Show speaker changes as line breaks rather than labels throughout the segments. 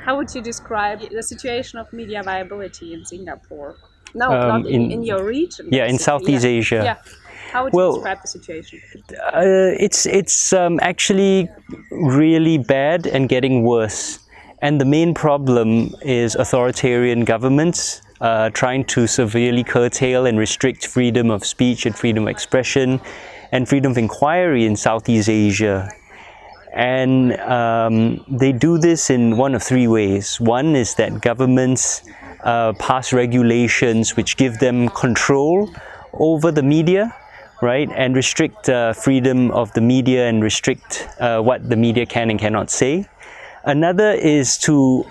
how would you describe the situation of media viability in Singapore? No, not in your region.
Yeah, in Southeast Asia.
Yeah. How would you describe the situation?
It's actually really bad and getting worse. And the main problem is authoritarian governments trying to severely curtail and restrict freedom of speech and freedom of expression and freedom of inquiry in Southeast Asia. And they do this in one of three ways. One is that governments pass regulations which give them control over the media, right, and restrict freedom of the media and restrict what the media can and cannot say. Another is to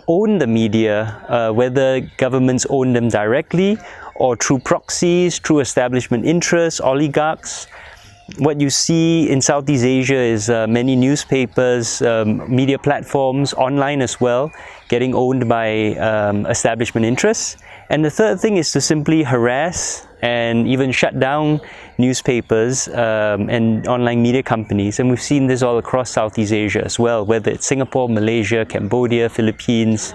own the media, whether governments own them directly or through proxies, through establishment interests, oligarchs. What you see in Southeast Asia is many newspapers, media platforms, online as well, getting owned by establishment interests. And the third thing is to simply harass and even shut down newspapers and online media companies. And we've seen this all across Southeast Asia as well, whether it's Singapore, Malaysia, Cambodia, Philippines,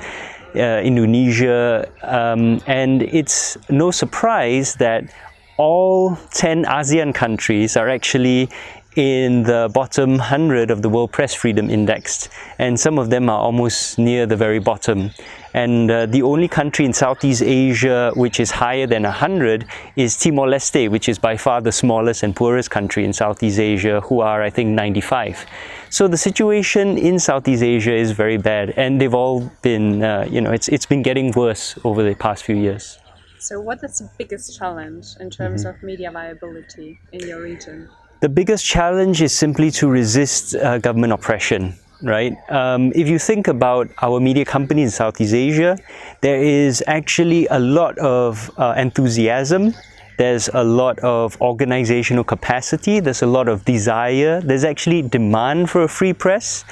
Indonesia. And it's no surprise that all 10 ASEAN countries are actually in the bottom 100 of the World Press Freedom Index, and some of them are almost near the very bottom. And the only country in Southeast Asia which is higher than 100 is Timor-Leste, which is by far the smallest and poorest country in Southeast Asia, who are, I think, 95. So the situation in Southeast Asia is very bad, and they've all been, it's been getting worse over the past few years.
So what is the biggest challenge in terms of media viability in your region?
The biggest challenge is simply to resist government oppression, right? If you think about our media companies in Southeast Asia, there is actually a lot of enthusiasm. There's a lot of organizational capacity. There's a lot of desire. There's actually demand for a free press.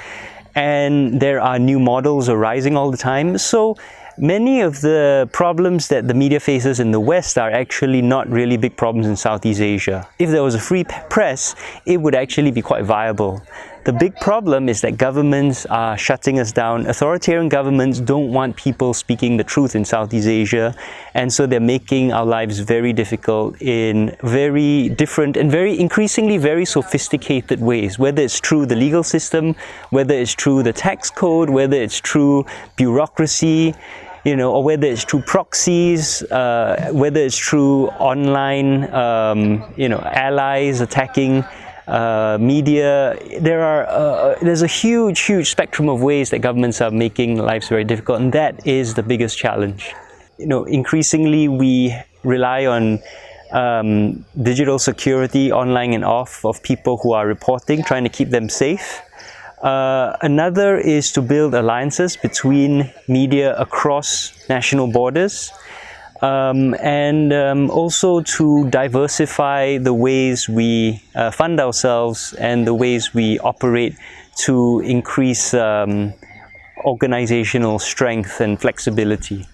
And there are new models arising all the time. So many of the problems that the media faces in the West are actually not really big problems in Southeast Asia. If there was a free press, it would actually be quite viable. The big problem is that governments are shutting us down. Authoritarian governments don't want people speaking the truth in Southeast Asia, and so they're making our lives very difficult in very different and increasingly very sophisticated ways, whether it's through the legal system, whether it's through the tax code, whether it's through bureaucracy, or whether it's through proxies, whether it's through online, allies attacking media. There's a huge spectrum of ways that governments are making lives very difficult, and that is the biggest challenge. Increasingly we rely on digital security, online and off, of people who are reporting, trying to keep them safe. Another is to build alliances between media across national borders, and also to diversify the ways we fund ourselves and the ways we operate to increase organizational strength and flexibility.